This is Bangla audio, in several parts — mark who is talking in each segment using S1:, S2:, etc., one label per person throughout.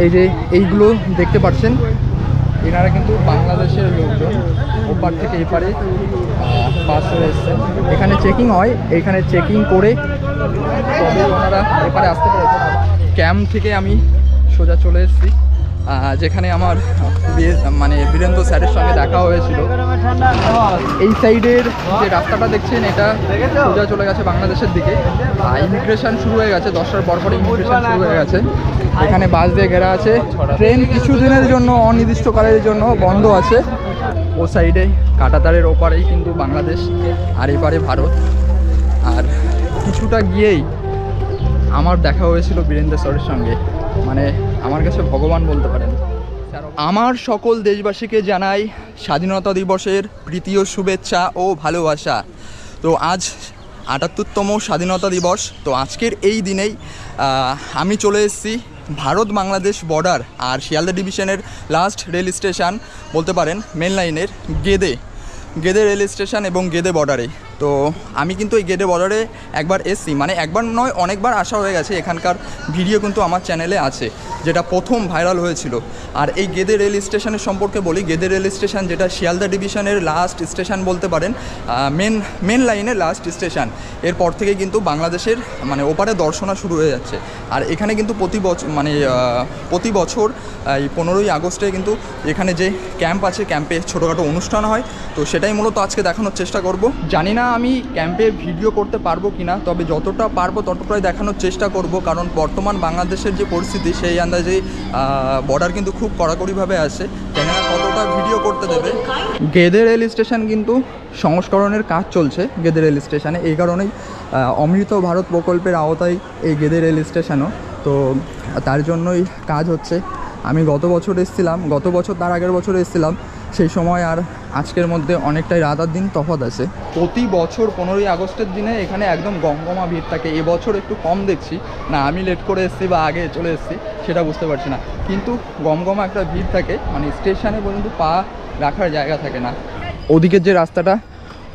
S1: এই যে এইগুলো দেখতে পাচ্ছেন, এনারা কিন্তু বাংলাদেশের লোকজন, ওপার থেকে এপারে পাস হয়ে এসছেন। এখানে চেকিং হয়, এখানে চেকিং করে তবে ওনারা এপারে আসতে পেরেছেন। ক্যাম্প থেকে আমি সোজা চলে এসেছি যেখানে আমার মানে বীরেন্দ্র স্যারের সঙ্গে দেখা হয়েছিল। এই সাইডের যে রাস্তাটা দেখছেন এটা সোজা চলে গেছে বাংলাদেশের দিকে। ইমিগ্রেশন শুরু হয়ে গেছে, 10টার পর ইমিগ্রেশন শুরু হয়ে গেছে। এখানে বাস দিয়ে ঘেরা আছে, ট্রেন কিছুদিনের জন্য অনির্দিষ্টকালের জন্য বন্ধ আছে। ও সাইডে কাঁটাতারের ওপারেই কিন্তু বাংলাদেশ, আর এপারে ভারত। আর কিছুটা গিয়েই আমার দেখা হয়েছিল বীরেন্দ্র স্যারের সঙ্গে, মানে আমার কাছে ভগবান বলতে পারেন। আমার সকল দেশবাসীকে জানাই স্বাধীনতা দিবসের প্রীতি ও শুভেচ্ছা ও ভালোবাসা। তো আজ ৭৮তম স্বাধীনতা দিবস। তো আজকের এই দিনেই আমি চলে এসেছি ভারত বাংলাদেশ বর্ডার আর শিয়ালদা ডিভিশনের লাস্ট রেল স্টেশন বলতে পারেন, মেন লাইনের গেদে রেল স্টেশন এবং গেদে বর্ডারে। তো আমি কিন্তু এই গেদে বর্ডারে একবার এসছি, মানে একবার নয় অনেকবার আসা হয়ে গেছে। এখানকার ভিডিও কিন্তু আমার চ্যানেলে আছে, যেটা প্রথম ভাইরাল হয়েছিল। আর এই গেদে রেল স্টেশনের সম্পর্কে বলি, গেদে রেল স্টেশন যেটা শিয়ালদা ডিভিশনের লাস্ট স্টেশন বলতে পারেন, মেন লাইনের লাস্ট স্টেশন। এরপর থেকে কিন্তু বাংলাদেশের মানে ওপারে দর্শনা শুরু হয়ে যাচ্ছে। আর এখানে কিন্তু প্রতি বছর এই 15ই আগস্টে কিন্তু এখানে যে ক্যাম্প আছে, ক্যাম্পে ছোটোখাটো অনুষ্ঠান হয়। তো সেটাই মূলত আজকে দেখানোর চেষ্টা করব। জানি না আমি ক্যাম্পে ভিডিও করতে পারবো কিনা, তবে যতটা পারবো ততটাই দেখানোর চেষ্টা করব। কারণ বর্তমান বাংলাদেশের যে পরিস্থিতি সেই আন্দাজে বর্ডার কিন্তু খুব কড়াকড়িভাবে আছে, জানি না কতটা ভিডিও করতে দেবে। গেদে রেল স্টেশন কিন্তু সংস্করণের কাজ চলছে গেদে রেল স্টেশনে, এই কারণেই অমৃত ভারত প্রকল্পের আওতায় এই গেদে রেল স্টেশনও। তো তার জন্যই কাজ হচ্ছে। আমি গত বছর এসেছিলাম, তার আগের বছর এসেছিলাম, সেই সময় আর আজকের মধ্যে অনেকটাই রাত আর দিন তফাৎ আছে। প্রতি বছর 15ই আগস্টের দিনে এখানে একদম গমগমা ভিড় থাকে। এবছর একটু কম দেখছি, না আমি লেট করে এসেছি বা আগে চলে এসেছি সেটা বুঝতে পারছি না, কিন্তু গমগমা একটা ভিড় থাকে, মানে স্টেশনে পর্যন্ত পা রাখার জায়গা থাকে না। ওদিকের যে রাস্তাটা,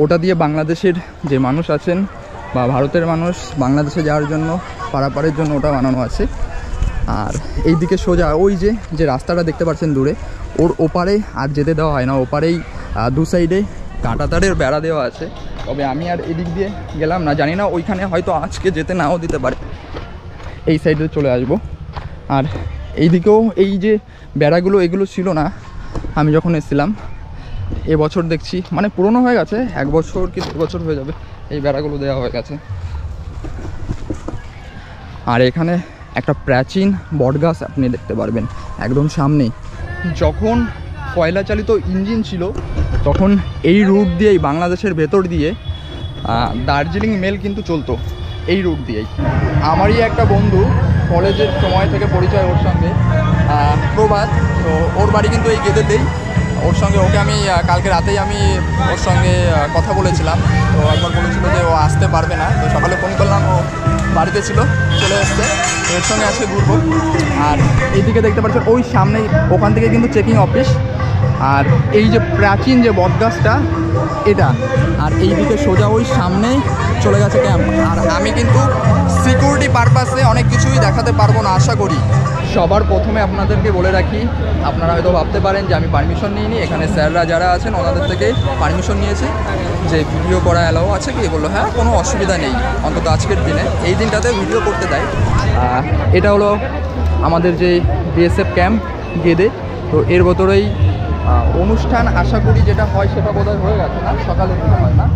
S1: ওটা দিয়ে বাংলাদেশের যে মানুষ আছেন বা ভারতের মানুষ বাংলাদেশে যাওয়ার জন্য পারাপারের জন্য ওটা বানানো আছে। আর এই দিকে সোজা ওই যে রাস্তাটা দেখতে পাচ্ছেন দূরে, ওর ওপারে আর যেতে দেওয়া হয় না, ওপারেই দু সাইডে কাঁটাতারের বেড়া দেওয়া আছে। তবে আমি আর এদিক দিয়ে গেলাম না, জানি না ওইখানে হয়তো আজকে যেতে নাও দিতে পারে। এই সাইডে চলে আসব। আর এই দিকেও এই যে বেড়াগুলো, এগুলো ছিল না আমি যখন এসেছিলাম। এবছর দেখছি মানে পুরনো হয়ে গেছে, 1 বছর কি 2 বছর হয়ে যাবে এই বেড়াগুলো দেওয়া হয়ে গেছে। আর এখানে একটা প্রাচীন বটগাছ আপনি দেখতে পারবেন একদম সামনেই। যখন কয়লা চালিত ইঞ্জিন ছিল তখন এই রুট দিয়েই বাংলাদেশের ভেতর দিয়ে দার্জিলিং মেল কিন্তু চলতো, এই রুট দিয়েই। আমারই একটা বন্ধু, কলেজের সময় থেকে পরিচয় ওর সঙ্গে, প্রভাত। তো ওর বাড়ি কিন্তু এই গেদেতেই। ওকে আমি কালকে রাতেই আমি ওর সঙ্গে কথা বলেছিলাম। তো একবার বলেছিল যে ও আসতে পারবে না, তো সকালে ফোন করলাম, ও বাড়িতে ছিল, চলে এসছে। এর সঙ্গে আজকে ঘুরবো। আর এইদিকে দেখতে পাচ্ছেন ওই সামনেই, ওখান থেকে কিন্তু চেকিং অফিস। আর এই যে প্রাচীন যে বটগাছটা এটা, আর এইদিকে সোজা ওই সামনেই চলে গেছে ক্যাম্প। আর আমি কিন্তু সিকিউরিটি পারপাসে অনেক কিছুই দেখাতে পারবো না আশা করি। সবার প্রথমে আপনাদেরকে বলে রাখি, আপনারা হয়তো ভাবতে পারেন যে আমি পারমিশন নিইনি। এখানে স্যাররা যারা আছেন ওনাদের থেকে পারমিশন নিয়েছি যে ভিডিও করা অ্যালাউ আছে কি, বললো হ্যাঁ কোনো অসুবিধা নেই, অন্তত আজকের দিনে এই দিনটাতে ভিডিও করতে দেয়। এটা হলো আমাদের যে বিএসএফ ক্যাম্প গেদে। তো এর ভেতরেই অনুষ্ঠান আশা করি যেটা হয় সেটা বোধহয় হয়ে গেছে, না সকালে হয় না,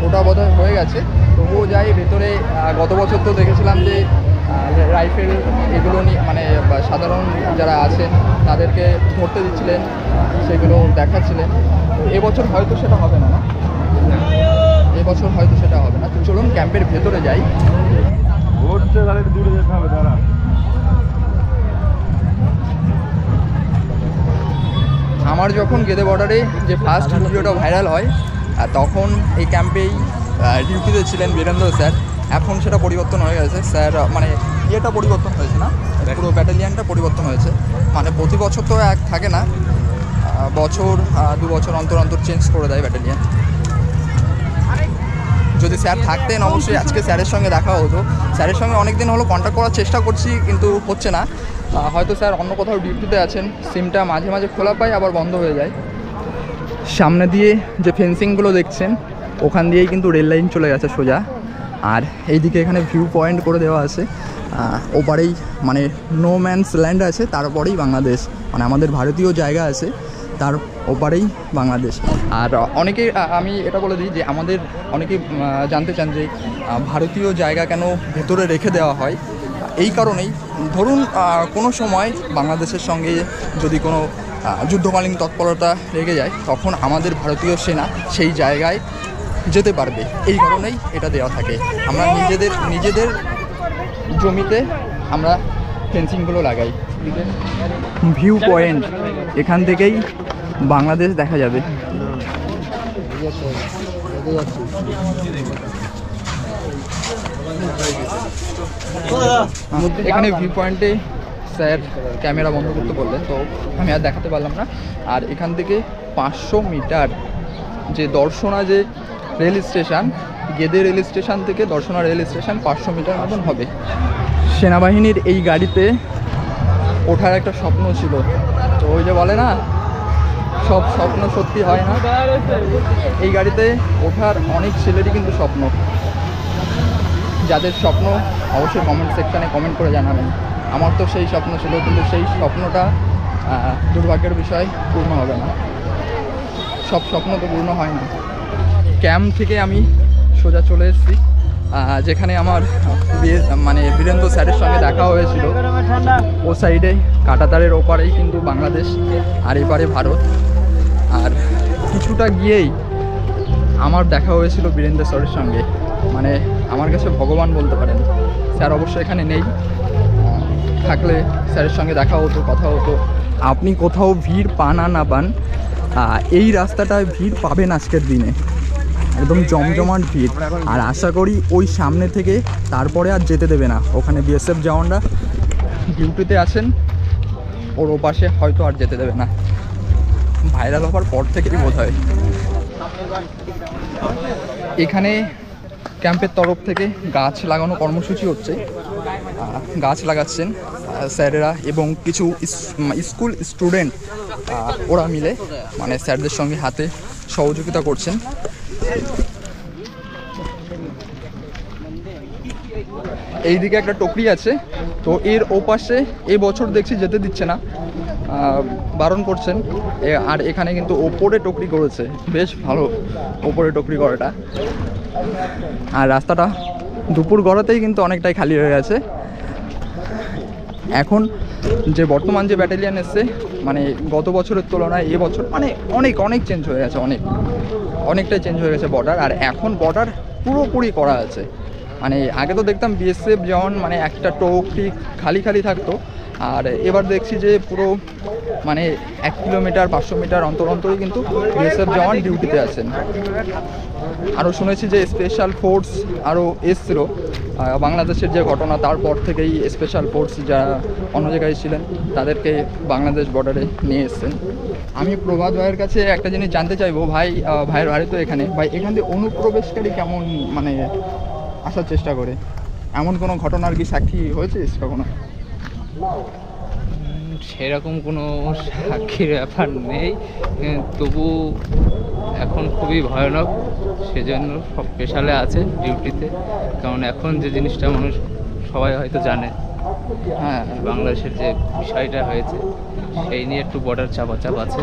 S1: ওটা বোধহয় হয়ে গেছে। তবুও যাই ভেতরে। গত বছর তো দেখেছিলাম যে রাইফেল এগুলো নিয়ে মানে সাধারণ যারা আছেন তাদেরকে ধরতে দিচ্ছিলেন, সেগুলো দেখাচ্ছিলেন। তো এবছর হয়তো সেটা হবে না, এবছর হয়তো সেটা হবে না। তো চলুন ক্যাম্পের ভেতরে যাই। দূরে যেতে হবে দাঁড়া। আমার যখন গেদে বর্ডারে যে ফার্স্ট ভিডিওটা ভাইরাল হয় তখন এই ক্যাম্পেই ডিউটিতে ছিলেন বীরেন্দ্র স্যার। এখন সেটা পরিবর্তন হয়ে গেছে স্যার, মানে ইয়েটা পরিবর্তন হয়েছে না, পুরো ব্যাটালিয়ানটা পরিবর্তন হয়েছে। মানে প্রতি বছর তো এক থাকে না, বছর 2 বছর অন্তর অন্তর চেঞ্জ করে দেয় ব্যাটালিয়ান। যদি স্যার থাকতেন অবশ্যই আজকে স্যারের সঙ্গে দেখা হতো। স্যারের সঙ্গে অনেক দিন হলো কন্ট্যাক্ট করার চেষ্টা করছি কিন্তু হচ্ছে না। হয়তো স্যার অন্য কোথাও ডিউটিতে আছেন, সিমটা মাঝে মাঝে খোলা পায় আবার বন্ধ হয়ে যায়। সামনে দিয়ে যে ফেন্সিংগুলো দেখছেন ওখান দিয়েই কিন্তু রেল লাইন চলে গেছে সোজা। আর এইদিকে এখানে ভিউ পয়েন্ট করে দেওয়া আছে, ওপারেই মানে নো ম্যানস ল্যান্ড আছে, তারপরেই বাংলাদেশ, মানে আমাদের ভারতীয় জায়গা আছে তার ওপারেই বাংলাদেশ। আর অনেকেই আমি এটা বলে দিই যে আমাদের অনেকেই জানতে চান যে ভারতীয় জায়গা কেন ভেতরে রেখে দেওয়া হয়। এই কারণেই, ধরুন কোনো সময় বাংলাদেশের সঙ্গে যদি কোনো যুদ্ধকালীন তৎপরতা লেগে যায় তখন আমাদের ভারতীয় সেনা সেই জায়গায় যেতে পারবে, এই কারণেই এটা দেওয়া থাকে। আমরা নিজেদের জমিতে আমরা ফেন্সিংগুলো লাগাই। ভিউ পয়েন্ট, এখান থেকেই বাংলাদেশ দেখা যাবে। এখানে ভিউ পয়েন্টে স্যার ক্যামেরা বন্ধ করতে বললেন, তো আমি আর দেখাতে পারলাম না। আর এখান থেকে 500 মিটার যে দর্শনা যে rail station, Gede rail station থেকে দর্শনা রেল স্টেশন 500 মিটার মতন হবে। সেনাবাহিনীর এই গাড়িতে ওঠার একটা স্বপ্ন ছিল, তো ওই যে বলে না সব স্বপ্ন সত্যি হয় না, এই গাড়িতে ওঠার অনেক ছেলেরই কিন্তু স্বপ্ন। যাদের স্বপ্ন অবশ্যই কমেন্ট সেকশানে কমেন্ট করে জানাবেন। আমার তো সেই স্বপ্ন ছিল, কিন্তু সেই স্বপ্নটা দুর্ভাগ্যের বিষয় পূর্ণ হবে না। সব স্বপ্ন তো পূর্ণ হয় না। ক্যাম্প থেকে আমি সোজা চলে এসেছি যেখানে আমার মানে বীরেন্দ্র স্যারের সঙ্গে দেখা হয়েছিল। ও সাইডে কাঁটাতারের ওপারেই কিন্তু বাংলাদেশ আর এপারে ভারত। আর কিছুটা গিয়েই আমার দেখা হয়েছিল বীরেন্দ্র স্যারের সঙ্গে, মানে আমার কাছে ভগবান বলতে পারেন। স্যার অবশ্য এখানে নেই, থাকলে স্যারের সঙ্গে দেখা হতো, কথা হতো। আপনি কোথাও ভিড় পান আর না পান, এই রাস্তাটায় ভিড় পাবেন আজকের দিনে, একদম জমজমাট ভিড়। আর আশা করি ওই সামনে থেকে তারপরে আর যেতে দেবে না। ওখানে বিএসএফ জওয়ানরা ডিউটিতে আছেন, ওর ওপাশে হয়তো আর যেতে দেবে না। ভাইরাল হওয়ার পর থেকেই বোধ হয়। এখানে ক্যাম্পের তরফ থেকে গাছ লাগানো কর্মসূচি হচ্ছে, গাছ লাগাচ্ছেন স্যারেরা এবং কিছু স্কুল স্টুডেন্ট, ওরা মিলে মানে স্যারদের সঙ্গে হাতে সহযোগিতা করছেন। এইদিকে একটা টকরি আছে, তো এর ওপাশে এবছর দেখছি যেতে দিচ্ছে না, বারণ করছেন। আর এখানে কিন্তু ওপরে টকরি করেছে, বেশ ভালো ওপরে টকরি করাটা। আর রাস্তাটা দুপুর গড়াতেই কিন্তু অনেকটাই খালি হয়ে গেছে। এখন যে বর্তমান যে ব্যাটালিয়ান এসছে, মানে গত বছরের তুলনায় এবছর মানে অনেক চেঞ্জ হয়ে গেছে, অনেকটাই চেঞ্জ হয়ে গেছে বর্ডার। আর এখন বর্ডার পুরোপুরি করা আছে। মানে আগে তো দেখতাম বিএসএফ জওয়ান মানে একটা টকরি খালি থাকতো, আর এবার দেখছি যে পুরো মানে 1 কিলোমিটার 500 মিটার অন্তরই কিন্তু বিএসএফ জওয়ান ডিউটিতে আছেন। আরও শুনেছি যে স্পেশাল ফোর্স আরও এসছিল। বাংলাদেশের যে ঘটনা তারপর থেকেই স্পেশাল ফোর্স যারা অন্য জায়গায় ছিলেন তাদেরকে বাংলাদেশ বর্ডারে নিয়ে এসছেন। আমি প্রভাত ভাইয়ের কাছে একটা জিনিস জানতে চাইবো, ভাইয়ের বাড়ি তো এখানে, ভাই এখান থেকে অনুপ্রবেশকারী কেমন মানে আসার চেষ্টা করে, এমন কোনো ঘটনার কি সাক্ষী হয়েছিস কখনো?
S2: সেরকম কোনো সাক্ষীর ব্যাপার নেই, তবু এখন খুবই ভয়ানক, সেজন্য সব পেশালে আছে ডিউটিতে। কারণ এখন যে জিনিসটা মানুষ সবাই হয়তো জানে,
S1: হ্যাঁ,
S2: বাংলাদেশের যে বিষয়টা হয়েছে সেই নিয়ে একটু বর্ডার চাপ আছে।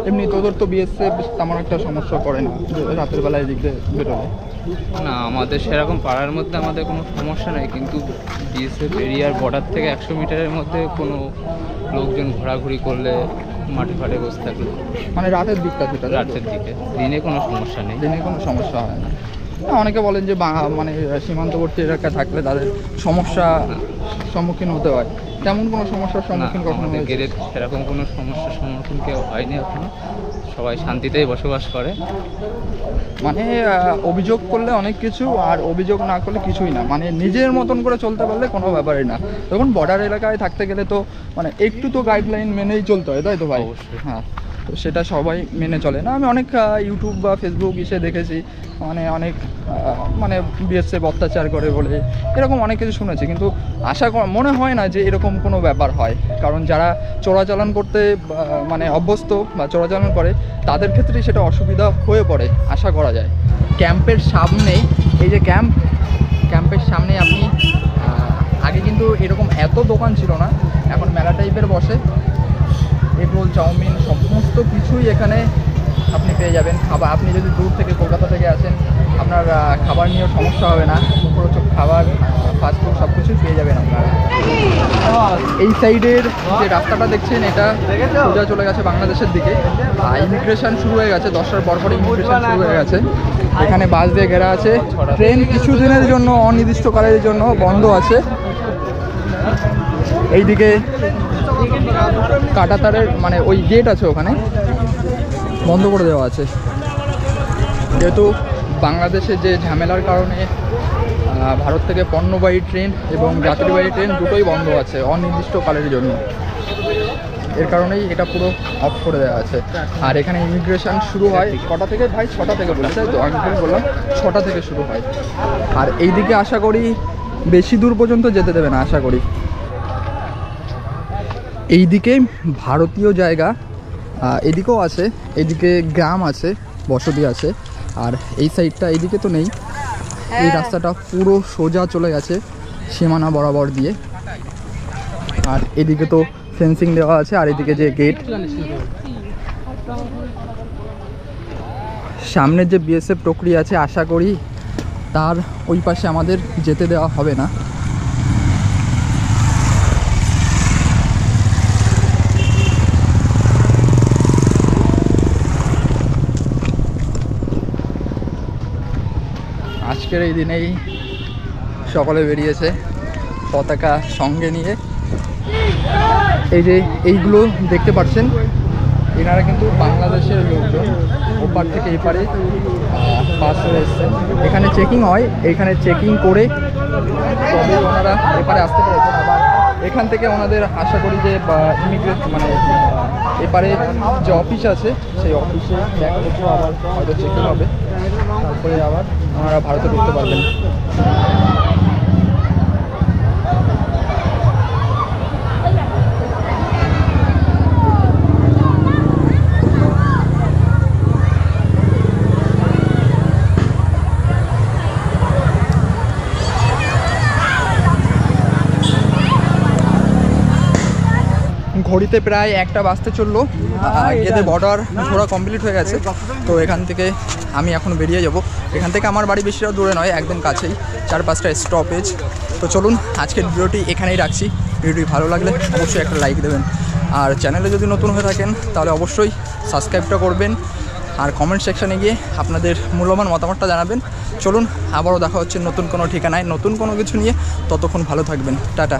S1: এমনি তোদের তো বিএসএফ তেমন একটা সমস্যা করে না রাতের বেলায় দিক দিয়ে বেরোলে?
S2: না, আমাদের সেরকম পাড়ার মধ্যে আমাদের কোনো সমস্যা নেই, কিন্তু বিএসএফ এরিয়ার বর্ডার থেকে 100 মিটারের মধ্যে কোনো লোকজন ঘোরাঘুরি করলে মাঠে ফাটে বসে থাকলে,
S1: মানে রাতের দিকটা, যেটা
S2: রাতের দিকে, দিনে কোনো সমস্যা নেই,
S1: দিনে কোনো সমস্যা হয় না। অনেকে বলেন যে মানে সীমান্তবর্তী এলাকা থাকলে তাদের সমস্যার সম্মুখীন হতে হয়, তেমন কোনো সমস্যার সম্মুখীন কখনো
S2: গেলে সেরকম কোনো সমস্যার সম্মুখীন কেউ হয়নি এখনো, সবাই শান্তিতেই বসবাস করে।
S1: মানে অভিযোগ করলে অনেক কিছু, আর অভিযোগ না করলে কিছুই না, মানে নিজের মতন করে চলতে পারলে কোনো ব্যাপারই না। তখন বর্ডার এলাকায় থাকতে গেলে তো মানে একটু তো গাইডলাইন মেনেই চলতে হয়, তাই তো ভাই?
S2: অবশ্যই।
S1: হ্যাঁ, তো তো সেটা সবাই মেনে চলে না। আমি অনেক ইউটিউব বা ফেসবুক এসে দেখেছি, মানে অনেক মানে বিএসএফ অত্যাচার করে বলে এরকম অনেক কিছু শুনেছি, কিন্তু মনে হয় না যে এরকম কোনো ব্যাপার হয়। কারণ যারা চোরাচালান করতে মানে অভ্যস্ত বা চোরাচালান করে তাদের ক্ষেত্রেই সেটা অসুবিধা হয়ে পড়ে আশা করা যায়। ক্যাম্পের সামনেই এই যে ক্যাম্পের সামনে আপনি আগে কিন্তু এরকম এত দোকান ছিল না, এখন মেলা টাইপের বসে। এগরোল, চাউমিন সমস্ত কিছুই এখানে আপনি পেয়ে যাবেন। খাবার আপনি যদি দূর থেকে কলকাতা থেকে আসেন, আপনার খাবার নিয়েও সমস্যা হবে না। মুখরোচক খাবার, ফাস্টফুড সব কিছুই পেয়ে যাবেন আপনারা। এই সাইডের যে রাস্তাটা দেখছেন এটা সোজা চলে গেছে বাংলাদেশের দিকে। ইমিগ্রেশন শুরু হয়ে গেছে, 10টার পর ইমিগ্রেশন শুরু হয়ে গেছে। এখানে বাস দিয়ে ঘেরা আছে। ট্রেন কিছুদিনের জন্য অনির্দিষ্টকালের জন্য বন্ধ আছে। এইদিকে কাঁটাতারের মানে ওই গেট আছে, ওখানে বন্ধ করে দেওয়া আছে। যেহেতু বাংলাদেশে যে ঝামেলার কারণে ভারত থেকে পণ্যবাহী ট্রেন এবং যাত্রীবাহী ট্রেন দুটোই বন্ধ আছে অনির্দিষ্টকালের জন্য, এর কারণেই এটা পুরো অফ করে দেওয়া আছে। আর এখানে ইমিগ্রেশন শুরু হয় কটা থেকে ভাই? 6টা থেকে বলেছে, তো আমি বললাম 6টা থেকে শুরু হয়। আর এইদিকে আশা করি বেশি দূর পর্যন্ত যেতে দেবে না আশা করি। এইদিকে ভারতীয় জায়গা এদিকেও আছে, এদিকে গ্রাম আছে, বসতি আছে। আর এই সাইডটা এইদিকে তো নেই। এই রাস্তাটা পুরো সোজা চলে গেছে সীমানা বরাবর দিয়ে। আর এদিকে তো ফেন্সিং দেওয়া আছে, আর এদিকে যে গেট, সামনের যে বিএসএফ প্রক্রিয়া আছে আশা করি তার ওই পাশে আমাদের যেতে দেওয়া হবে না। আজকের এই দিনেই সকলে বেরিয়েছে পতাকা সঙ্গে নিয়ে। এই যে এইগুলো দেখতে পাচ্ছেন, এনারা কিন্তু বাংলাদেশের লোকজন, ওপার থেকে এপারে পাস হয়ে এসছেন। এখানে চেকিং হয়, এইখানে চেকিং করে তবে ওনারা এপারে আসতে পেরেছেন। আবার এখান থেকে ওনাদের আশা করি যে মানে এপারে যে অফিস আছে সেই অফিসে ব্যাক থেকেও আবার হয়তো চেকিং হবে, তারপরে আবার ওনারা ভারতে ঢুকতে পারবেন। ঘড়িতে প্রায় 1টা বাজতে চললো। গেদে বর্ডার ঘোরা কমপ্লিট হয়ে গেছে। তো এখান থেকে আমি এখন বেরিয়ে যাব। এখান থেকে আমার বাড়ি বেশিটা দূরে নয়, একদম কাছেই, 4-5টা স্টপেজ। তো চলুন আজকের ভিডিওটি এখানেই রাখছি। ভিডিওটি ভালো লাগলে অবশ্যই একটা লাইক দেবেন, আর চ্যানেলে যদি নতুন হয়ে থাকেন তাহলে অবশ্যই সাবস্ক্রাইবটা করবেন, আর কমেন্ট সেকশানে গিয়ে আপনাদের মূল্যবান মতামতটা জানাবেন। চলুন আবারও দেখা হচ্ছে নতুন কোনো ঠিকানায়, নতুন কোনো কিছু নিয়ে। ততক্ষণ ভালো থাকবেন, টাটা।